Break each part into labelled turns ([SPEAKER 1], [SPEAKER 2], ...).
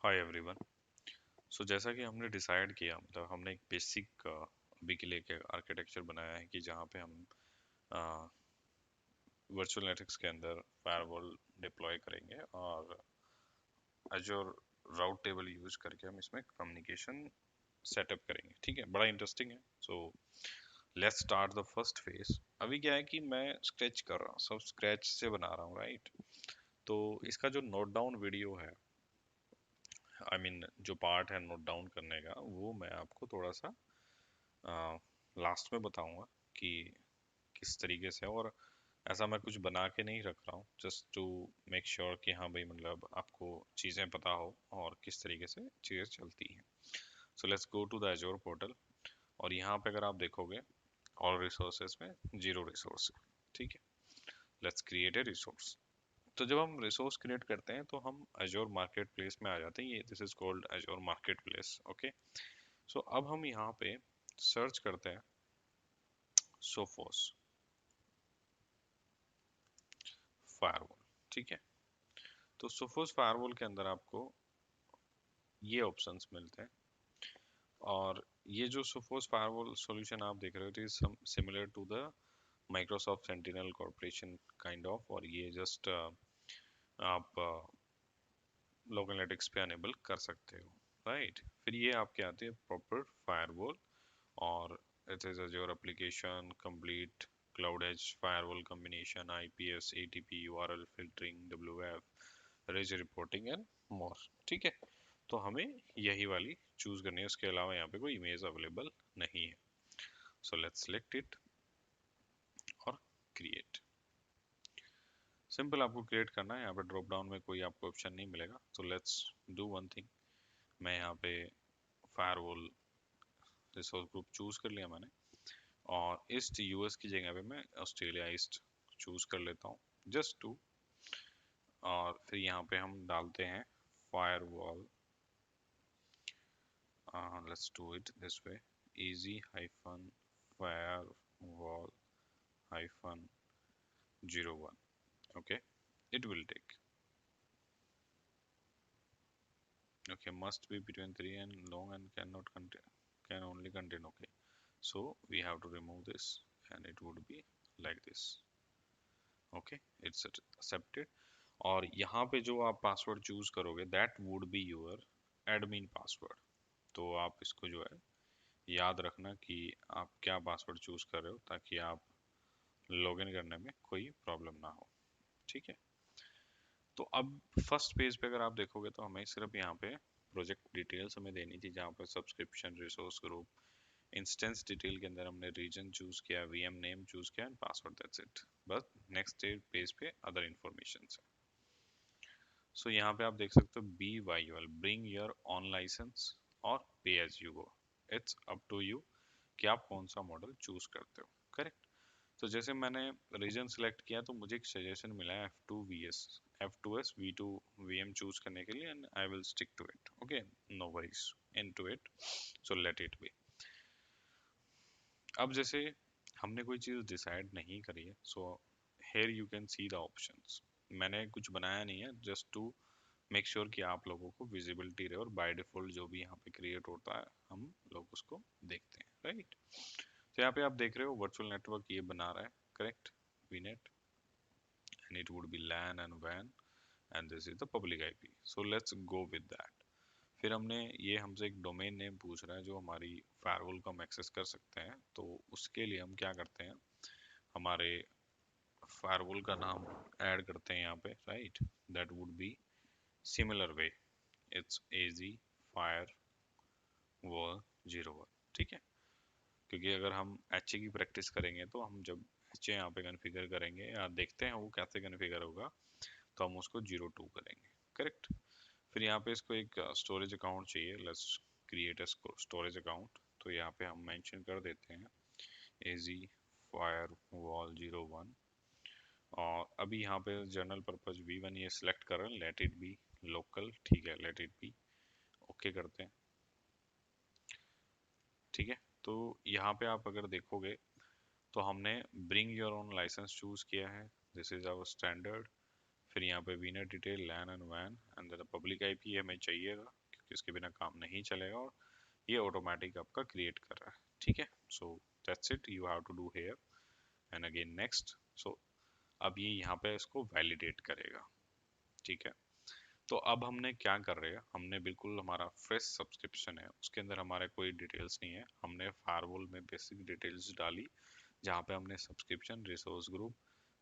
[SPEAKER 1] Hi everyone. सो जैसा कि हमने डिसाइड किया, मतलब हमने एक बेसिक अभी के लिए एक आर्किटेक्चर बनाया है कि जहाँ पे हम वर्चुअल नेटवर्क्स के अंदर फायरवॉल डिप्लॉय करेंगे और एजोर राउट टेबल यूज करके हम इसमें कम्युनिकेशन सेटअप करेंगे। ठीक है, बड़ा इंटरेस्टिंग है। So let's start the first phase. अभी क्या है कि मैं स्केच कर रहा हूँ, सब स्क्रैच से बना रहा हूँ, राइट। तो इसका जो नोट डाउन वीडियो है, जो पार्ट है नोट डाउन करने का, वो मैं आपको थोड़ा सा लास्ट में बताऊंगा कि किस तरीके से। और ऐसा मैं कुछ बना के नहीं रख रहा हूँ, जस्ट टू मेक श्योर कि हाँ भाई, मतलब आपको चीज़ें पता हो और किस तरीके से चीज़ें चलती हैं। So let's go to the Azure portal. और यहाँ पे अगर आप देखोगे, ऑल रिसोर्सेज में जीरो रिसोर्स है। ठीक है, लेट्स क्रिएट ए रिसोर्स। तो जब हम रिसोर्स क्रिएट करते हैं तो हम एजोर मार्केट प्लेस में आ जाते हैं। ये this is called Azure marketplace. Okay, so अब हम यहाँ पे सर्च करते हैं सोफोस फायरवॉल। ठीक है, तो सोफोस फायरवॉल के अंदर आपको ये ऑप्शंस मिलते हैं। और ये जो सोफोस फायरवॉल सॉल्यूशन आप देख रहे हो, it is similar to the Microsoft Sentinel corporation kind of. और ये जस्ट आप लोकल एनालिटिक्स पे अनेबल कर सकते हो, राइट। फिर ये आपके आते हैं प्रॉपर फायरवॉल। और it is a your application complete cloud edge firewall combination IPS ATP URL filtering WF rage reporting and more. ठीक है, तो हमें यही वाली चूज करनी है, उसके अलावा यहाँ पे कोई इमेज अवेलेबल नहीं है। सो लेट्स सेलेक्ट इट और क्रिएट। सिंपल आपको क्रिएट करना है। यहाँ पे ड्रॉप डाउन में कोई आपको ऑप्शन नहीं मिलेगा। तो लेट्स डू वन थिंग। मैं यहाँ पे फायरवॉल रिसोर्स ग्रुप चूज कर लिया मैंने, और ईस्ट यूएस की जगह पे मैं ऑस्ट्रेलिया ईस्ट चूज कर लेता हूँ, जस्ट टू। और फिर यहाँ पे हम डालते हैं firewall. Let's do it this way, easy hyphen firewall hyphen 01. Okay, it will take. Okay, must be between 3 and long and cannot contain, can only contain. Okay, so we have to remove this and it would be like this. Okay, it's accepted. और यहाँ पे जो आप password choose करोगे, that would be your admin password. तो आप इसको जो है याद रखना कि आप क्या पासवर्ड चूज कर रहे हो, ताकि आप लॉगिन करने में कोई प्रॉब्लम ना हो। ठीक है, तो अब फर्स्ट पेज पे अगर आप देखोगे तो हमें सिर्फ यहाँ पे प्रोजेक्ट डिटेल्स हमें देनी थी, जहाँ पे subscription resource group instance detail के अंदर हमने रीजन चूज किया, वीएम नेम चूज किया एंड पासवर्ड, दैट्स इट। बस नेक्स्ट पेज पे अदर इंफॉर्मेशन है। सो यहाँ पे आप देख सकते हो B Y OL bring your own license और pay as you go. It's up to you कि आप कौन सा मॉडल चूज करते हो। करेक्ट। तो जैसे मैंने रीजन सेलेक्ट किया तो मुझे एक सजेशन मिला है F2S V2 VM चूज करने के लिए, and I will stick to it. Okay, no worries into it, so let it be. अब जैसे हमने कोई चीज डिसाइड नहीं करी है, so here you can see the options. मैंने कुछ बनाया नहीं है, जस्ट टू मेक श्योर कि आप लोगों को विजिबिलिटी रहे, और बाय डिफॉल्ट जो भी यहाँ पे क्रिएट होता है हम लोग उसको देखते हैं, राइट। तो यहाँ पे आप देख रहे हो वर्चुअल नेटवर्क ये बना रहा है, correct, वीनेट, and it would be LAN and WAN, and this is the public IP. So let's go with that. फिर हमने ये हमसे एक डोमेन नेम पूछ रहा है जो हमारी फायरवॉल को हम एक्सेस कर सकते हैं। तो उसके लिए हम क्या करते हैं, हमारे फायरवॉल का नाम ऐड करते हैं यहाँ पे, right. That would be similar way, it's AZ firewall 01। ठीक है, क्योंकि अगर हम HA की प्रैक्टिस करेंगे तो हम जब HA यहाँ पे कन्फिगर करेंगे या देखते हैं वो कैसे कन्फिगर होगा, तो हम उसको 02 करेंगे, करेक्ट। फिर यहाँ पे इसको एक स्टोरेज अकाउंट चाहिए। Let's create a storage account. तो यहाँ पे हम मेंशन कर देते हैं AZ firewall 01। और अभी यहाँ पे जनरल पर्पज V1 ये सिलेक्ट कर रहे हैं, लेट इट बी लोकल। ठीक है, लेट इट बी, ओके करते हैं। ठीक है, तो यहाँ पे आप अगर देखोगे तो हमने bring your own licence choose किया है, दिस इज आवर स्टैंडर्ड। फिर यहाँ पे वीनेट डिटेल लैन एंड वैन एंड देन पब्लिक आईपी हमें चाहिएगा क्योंकि इसके बिना काम नहीं चलेगा, और ये ऑटोमेटिक आपका क्रिएट कर रहा है, ठीक है। So that's it, you have to do here and again next. So अब ये यहाँ पे इसको वैलिडेट करेगा, ठीक है। तो अब हमने क्या कर रहे हैं, हमने बिल्कुल हमारा फ्रेश सब्सक्रिप्शन है, उसके अंदर हमारे कोई डिटेल्स नहीं है, हमने फायरवॉल में बेसिक डिटेल्स डाली जहाँ पे हमने सब्सक्रिप्शन, रिसोर्स ग्रुप,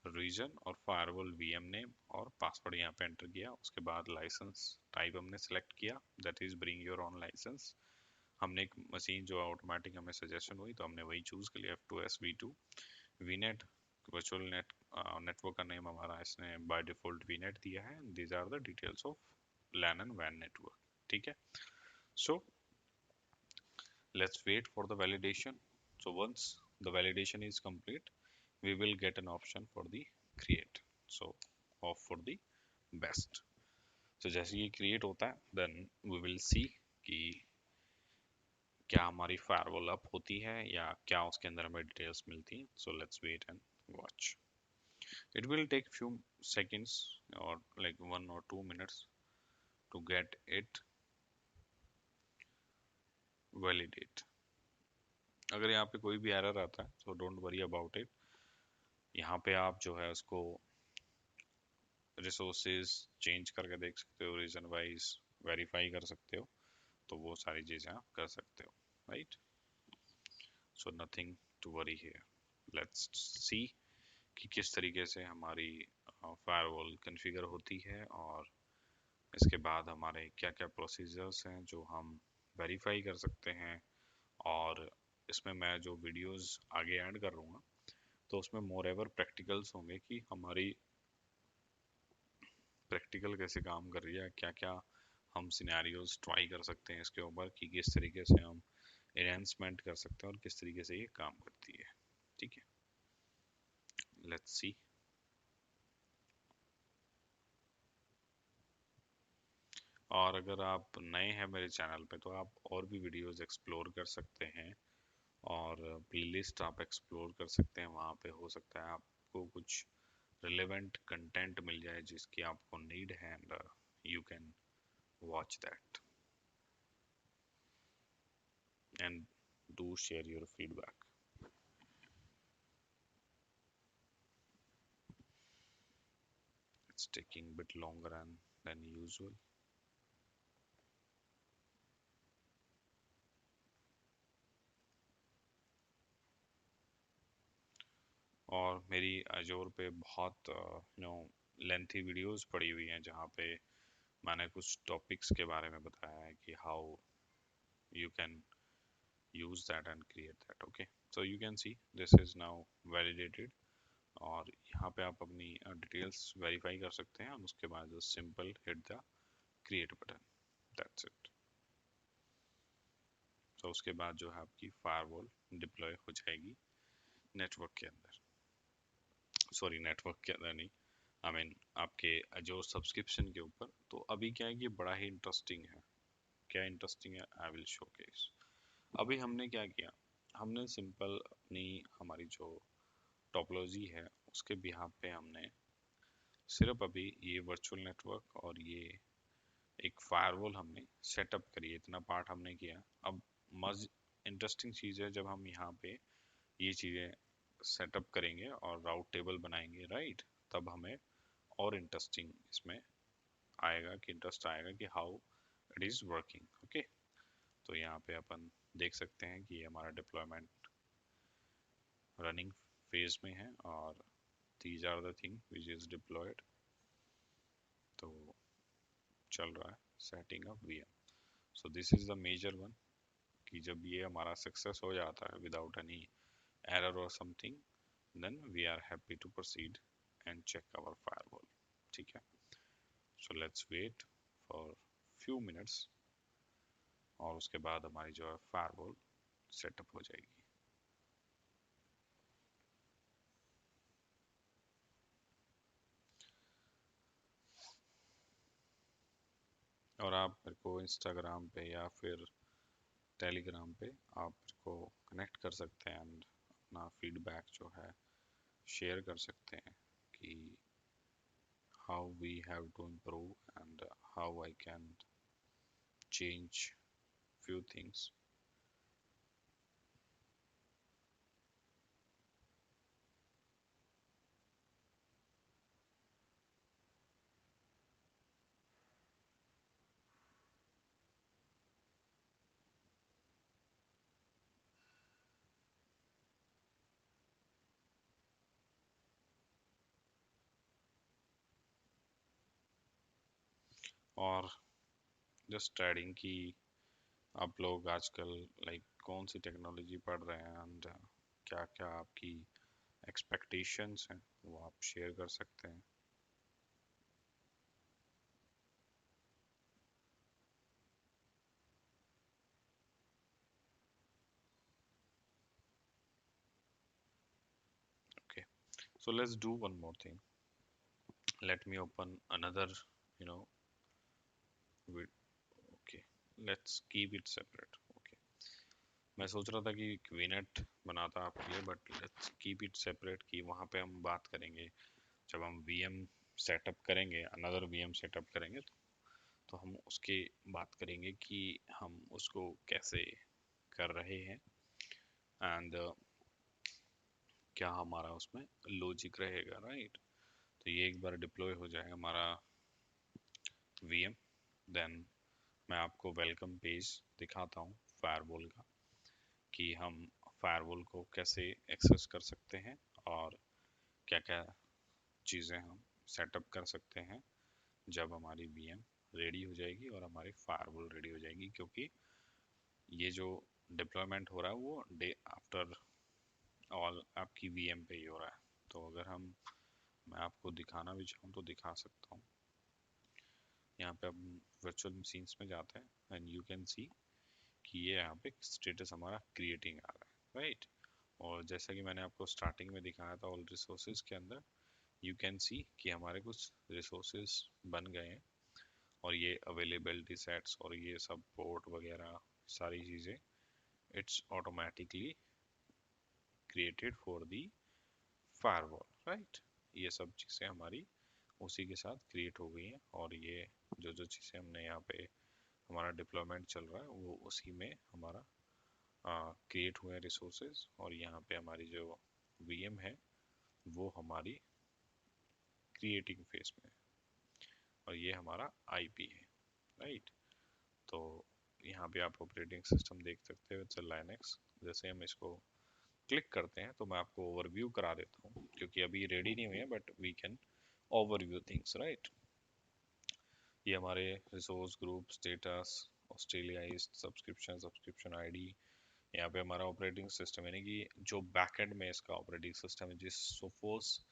[SPEAKER 1] रीजन और फायरवॉल वीएम नेम और पासवर्ड यहाँ पे एंटर किया। उसके बाद लाइसेंस टाइप हमने सेलेक्ट किया, that is bring your own licence. हमने एक मशीन जो ऑटोमेटिक हमें सजेशन हुई तो हमने वही चूज कर लिया, F2S V2 VNet virtual network का नेम हमारा इसने बाय डिफॉल्ट VNet दिया है। These are the details of LAN and WAN network, ठीक है। सो let's wait for the validation. So once the validation is complete, we will get an option for the create, so off for the best. So जैसे ये create होता है then we will see कि क्या हमारी firewall up होती है या क्या उसके अंदर हमें details मिलती हैं. So let's wait and watch. It will take few seconds or like 1 or 2 minutes to get it validate. अगर यहाँ पे कोई भी एरर आता है तो डोंट वरी अबाउट इट, यहाँ पे आप जो है उसको रिसोर्सेज चेंज करके देख सकते हो, रीजन वाइज वेरीफाई कर सकते हो, तो वो सारी चीज़ें आप कर सकते हो, right. So nothing to worry here. Let's see कि किस तरीके से हमारी फायरवॉल कॉन्फ़िगर होती है और इसके बाद हमारे क्या क्या प्रोसीजर्स हैं जो हम वेरीफाई कर सकते हैं। और इसमें मैं जो वीडियोस आगे ऐड कर लूँगा तो उसमें मोर एवर प्रैक्टिकल्स होंगे कि हमारी प्रैक्टिकल कैसे काम कर रही है, क्या क्या हम सिनेरियोज ट्राई कर सकते हैं इसके ऊपर कि किस तरीके से हम एनहांसमेंट कर सकते हैं और किस तरीके से ये काम करती है, ठीक है। Let's see. और अगर आप नए हैं मेरे चैनल पे तो आप और भी वीडियोस एक्सप्लोर कर सकते हैं और प्लेलिस्ट आप एक्सप्लोर कर सकते हैं, वहाँ पे हो सकता है आपको कुछ रिलेवेंट कंटेंट मिल जाए जिसकी आपको नीड है and you can watch that and do share your feedback. It's taking a bit longer than usual. और मेरी अजोर पे बहुत लेंथी वीडियोस पड़ी हुई हैं जहाँ पे मैंने कुछ टॉपिक्स के बारे में बताया है कि how you can use that and create that. Okay, so you can see this is now validated और यहाँ पे आप अपनी डिटेल्स वेरीफाई कर सकते हैं और उसके बाद जो simple hit the create button, that's it. तो उसके बाद जो है आपकी फायरवॉल डिप्लॉय हो जाएगी नेटवर्क के अंदर, सॉरी नेटवर्क के अंदर नहीं, आई मीन आपके जो सब्सक्रिप्शन के ऊपर। तो अभी क्या है कि बड़ा ही इंटरेस्टिंग है। क्या इंटरेस्टिंग है, आई विल शोकेस। अभी हमने क्या किया, हमने सिंपल अपनी हमारी जो टोपोलॉजी है उसके बिहाफ पे हमने सिर्फ अभी ये वर्चुअल नेटवर्क और ये एक फायरवॉल हमने सेटअप करी, इतना पार्ट हमने किया। अब मज इंटरेस्टिंग चीज़ है जब हम यहाँ पे ये चीज़ें सेटअप करेंगे और राउट टेबल बनाएंगे, राइट, तब हमें और इंटरेस्टिंग इसमें आएगा कि इंटरेस्ट आएगा कि how it is working. Okay, तो यहाँ पे अपन देख सकते हैं कि हमारा डिप्लॉयमेंट रनिंग फेज में है और these are the thing which is deployed, तो चल रहा है setting up VM. So this is the major one कि जब ये हमारा सक्सेस हो जाता है without any error or something, then we are happy to proceed and check our firewall, ठीक है। So let's wait for few minutes और उसके बाद हमारी जो है फायरवॉल सेटअप हो जाएगी। और आप मेरे को इंस्टाग्राम पे या फिर टेलीग्राम पे आप मेरे को कनेक्ट कर सकते हैं एंड अपना फीडबैक जो है शेयर कर सकते हैं कि how we have to improve and how I can change few things. और जस्ट एडिंग कि आप लोग आजकल लाइक कौन सी टेक्नोलॉजी पढ़ रहे हैं एंड क्या क्या आपकी एक्सपेक्टेशंस हैं वो आप शेयर कर सकते हैं. Okay, so let's do one more thing. Let me open another, you know, with, okay, let's keep it separate. Okay, मैं सोच रहा था कि विनेट बनाता आपके लिए, but let's keep it separate कि वहाँ पे हम बात करेंगे जब हम वीएम सेटअप करेंगे, अनदर वीएम सेटअप करेंगे तो हम उसकी बात करेंगे कि हम उसको कैसे कर रहे हैं एंड क्या हमारा उसमें लॉजिक रहेगा, राइट. तो ये एक बार डिप्लॉय हो जाए हमारा वीएम, देन मैं आपको वेलकम पेज दिखाता हूँ फायरवॉल का कि हम फायरवॉल को कैसे एक्सेस कर सकते हैं और क्या क्या चीज़ें हम सेटअप कर सकते हैं जब हमारी वीएम रेडी हो जाएगी और हमारी फायरवॉल रेडी हो जाएगी, क्योंकि ये जो डिप्लॉयमेंट हो रहा है वो डे आफ्टर ऑल आपकी वीएम पे ही हो रहा है. तो अगर हम मैं आपको दिखाना भी चाहूँ तो दिखा सकता हूँ. यहाँ पे हम वर्चुअल मशीन्स में जाते हैं एंड यू कैन सी कि ये यहाँ पे स्टेटस हमारा क्रिएटिंग आ रहा है, राइट. और जैसा कि मैंने आपको स्टार्टिंग में दिखाया था ऑल रिसोर्सेज के अंदर, यू कैन सी कि हमारे कुछ रिसोर्सेज बन गए हैं और ये अवेलेबिलिटी सेट्स और ये सब पोर्ट वगैरह सारी चीज़ें it's automatically created for the firewall, right. ये सब चीज़ें हमारी उसी के साथ क्रिएट हो गई हैं और ये जो जो चीज़ें हमने यहाँ पे हमारा डिप्लॉयमेंट चल रहा है वो उसी में हमारा क्रिएट हुए हैं रिसोर्सेज, और यहाँ पे हमारी जो वीएम है वो हमारी क्रिएटिंग फेज में है और ये हमारा आईपी है, राइट. तो यहाँ पे आप ऑपरेटिंग सिस्टम देख सकते हो, इट्स लाइनक्स. जैसे हम इसको क्लिक करते हैं तो मैं आपको ओवरव्यू करा देता हूँ क्योंकि अभी रेडी नहीं हुए हैं, but we can overview things, right. ये हमारे resource group status, Australia East, subscription, subscription ID. यहाँ पे हमारा ऑपरेटिंग सिस्टम यानी कि जो बैकएंड में इसका ऑपरेटिंग सिस्टम है, जिस सोफोस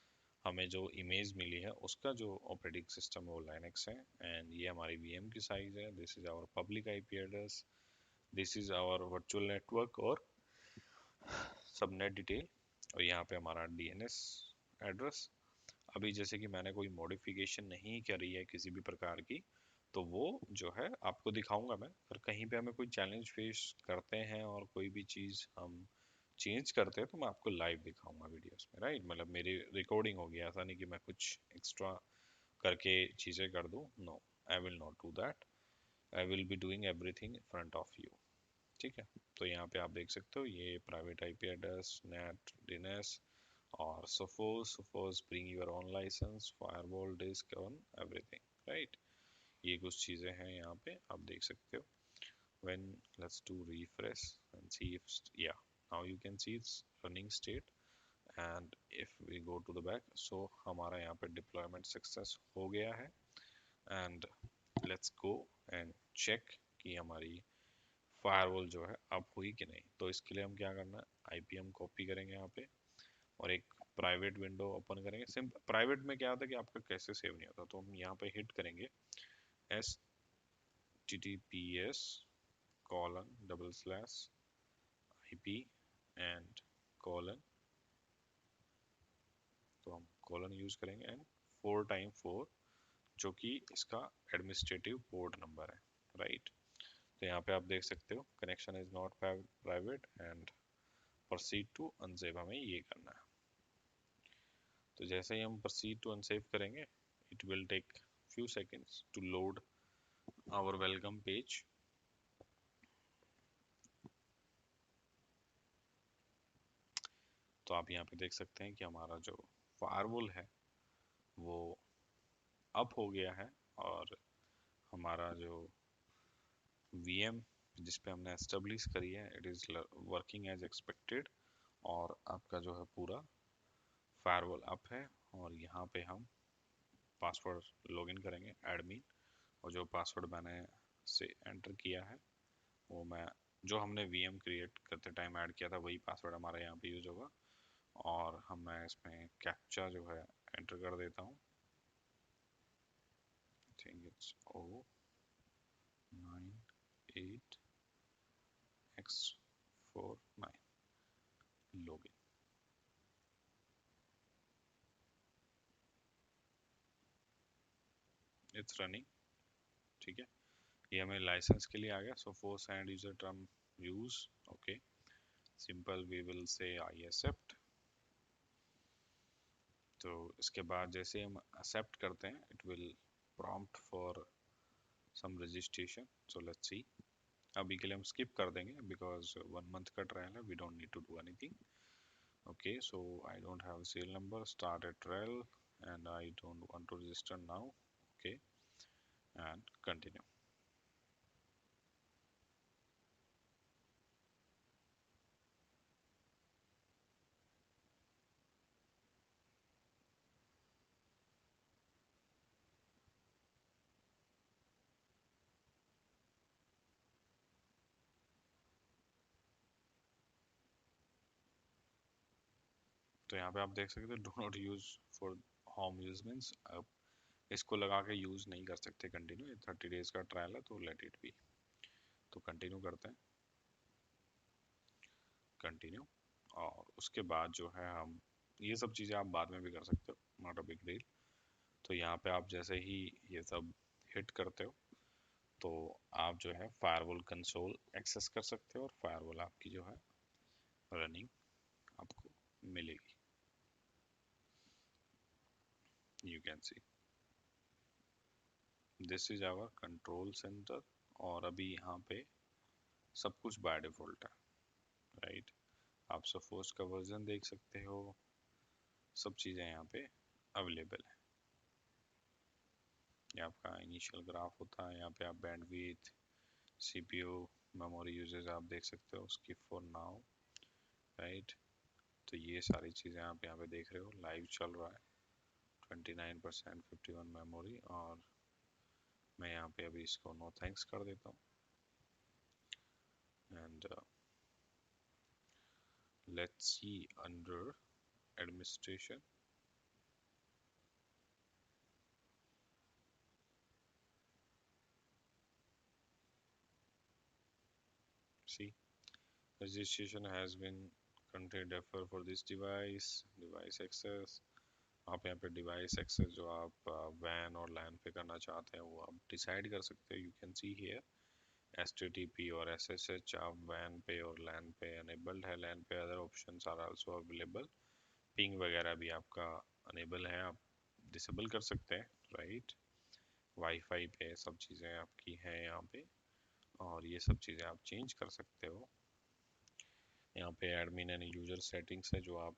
[SPEAKER 1] हमें जो इमेज मिली है उसका जो ऑपरेटिंग सिस्टम है वो लाइनक्स है. एंड ये हमारी वीएम की साइज है. This is our public IP address, this is our virtual network और सबनेट डिटेल, और यहाँ पे हमारा डीएनएस एड्रेस. अभी जैसे कि मैंने कोई मॉडिफिकेशन नहीं करी है किसी भी प्रकार की, तो वो जो है आपको दिखाऊंगा मैं. अगर कहीं पे हमें कोई चैलेंज फेस करते हैं और कोई भी चीज़ हम चेंज करते हैं तो मैं आपको लाइव दिखाऊंगा वीडियोस में, राइट. मतलब मेरी रिकॉर्डिंग होगी, ऐसा नहीं कि मैं कुछ एक्स्ट्रा करके चीज़ें कर दूं. No, I will not do that. I will be doing everything in front of you, ठीक है. तो यहाँ पे आप देख सकते हो ये private IP address, net, DNS और suppose bring your own license, firewall, disk on everything, right. ये कुछ चीज़ें हैं यहाँ पे आप देख सकते हो. when let's do refresh and see if yeah, now you can see it's running state. and if we go to the back, so हमारा यहाँ पे deployment success हो गया है. and let's go and check कि हमारी फायरवॉल जो है अब हुई कि नहीं. तो इसके लिए हम क्या करना है, आईपी हम कॉपी करेंगे यहाँ पे और एक प्राइवेट विंडो ओपन करेंगे. सिंपल प्राइवेट में क्या होता है कि आपका कैसे सेव नहीं होता, तो हम यहाँ पे हिट करेंगे https://ip एंड कॉलन. तो हम कॉलन यूज करेंगे एंड 4x4 जो कि इसका एडमिनिस्ट्रेटिव पोर्ट नंबर है, राइट. तो यहाँ पे आप देख सकते हो connection is not private and proceed to unsafe, हमें ये करना है. तो जैसे ही हम प्रोसीड टू अनसेव करेंगे It will take few seconds to load our welcome page. तो आप यहाँ पे देख सकते हैं कि हमारा जो फायरवॉल है वो अप हो गया है, और हमारा जो VM जिस पे हमने एस्टेब्लिश करी है, it is working as expected. और आपका जो है पूरा फायरवॉल अप है। और यहाँ पे हम पासवर्ड लॉगिन करेंगे एडमिन, और जो पासवर्ड मैंने से एंटर किया है वो मैं जो हमने VM क्रिएट करते टाइम ऐड किया था वही पासवर्ड हमारा यहाँ पे यूज होगा। और मैं इसमें कैप्चा जो है एंटर कर देता हूँ। Think it's O98X49 login. It's running. ठीक है, ये हमें लाइसेंस के लिए आ गया। So force and user term use, okay, simple we will say I accept. तो इसके बाद जैसे हम एक्सेप्ट करते हैं it will prompt for some registration. So let's see. अभी के लिए हम स्किप कर देंगे बिकॉज 1 मंथ का ट्रायल है, we don't need to do anything. Okay, so I don't have serial number, start a trial and I don't want to register now. Okay, and continue. तो यहाँ पे आप देख सकते हैं do not use for home use means आप इसको लगा के यूज नहीं कर सकते कंटिन्यू। ये 30 डेज का ट्रायल है तो लेट इट बी। तो कंटिन्यू करते हैं, कंटिन्यू। और उसके बाद जो है हम ये सब चीज़ें आप बाद में भी कर सकते हो, नॉट अ बिग डील। तो यहाँ पे आप जैसे ही ये सब हिट करते हो तो आप जो है फायरवॉल कंसोल एक्सेस कर सकते हो, और फायरवॉल आपकी जो है रनिंग आपको मिलेगी। You can see this is our control centre. और अभी यहाँ पे सब कुछ बाय डिफॉल्ट है, राइट। आप सपोज का वर्जन देख सकते हो, सब चीज़ें यहाँ पे अवेलेबल है। ये आपका इनिशियल ग्राफ होता है, यहाँ पे आप बैंडविड्थ, CPU, मेमोरी यूजेज आप देख सकते हो, स्किप फॉर नाउ, राइट। तो ये सारी चीज़ें आप यहाँ पे देख रहे हो, लाइव चल रहा है। 29%, 51 मेमोरी। और मैं यहाँ पे अभी इसको नो थैंक्स कर देता हूँ and let's see under administration. See registration has been contained refer for this device access। आप यहाँ पे डिवाइस एक्सेस जो आप वैन और लैन पे करना चाहते हैं वो आप डिसाइड कर सकते हो। You can see here HTTP और SSH आप वैन पे और लैन पे अनेबल्ड है, लैन पे other options are also available. Ping वगैरह भी आपका अनेबल है, आप डिसेबल कर सकते हैं, राइट। वाईफाई पे सब चीज़ें आपकी हैं यहाँ पे, और ये सब चीज़ें आप चेंज कर सकते हो। यहाँ पे एडमिन एंड यूजर सेटिंग्स है जो आप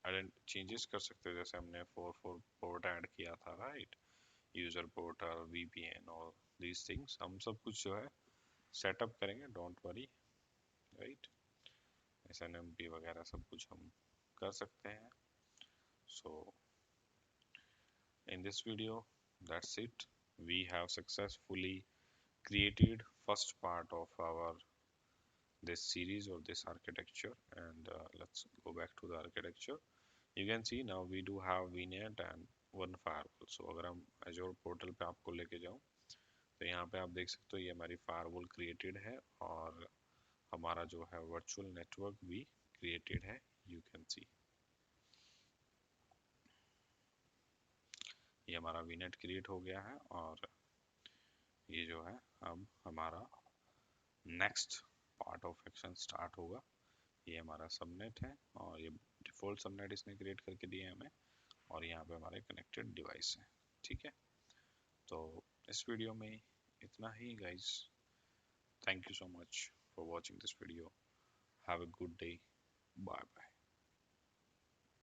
[SPEAKER 1] चेंजेस कर सकते हो। जैसे हमने 4 पोर्ट ऐड किया था, राइट, यूजर पोर्ट और VPN और दीज थिंग्स हम सब कुछ जो है सेटअप करेंगे, डोंट वरी, राइट। SNMP वगैरह सब कुछ हम कर सकते हैं। So in this video that's it, we have successfully created first part of our this series or this architecture, and let's go back to the architecture. You can see now we do have VNet and one firewall। So अगर हम Azure portal पे आपको लेके जाऊँ तो यहाँ पे आप देख सकते हो ये हमारी फायरवॉल क्रिएटेड है, और हमारा जो है वर्चुअल नेटवर्क भी क्रिएटेड है। यू कैन सी ये हमारा VNet क्रिएट हो गया है, और ये जो है अब हमारा next part of action start होगा। ये हमारा सबनेट है, और ये डिफॉल्ट सबनेट इसने क्रिएट करके दिया है हमें, और यहाँ पे हमारे कनेक्टेड डिवाइस है। ठीक है। तो इस वीडियो में इतना ही guys. Thank you so much for watching this video. Have a good day.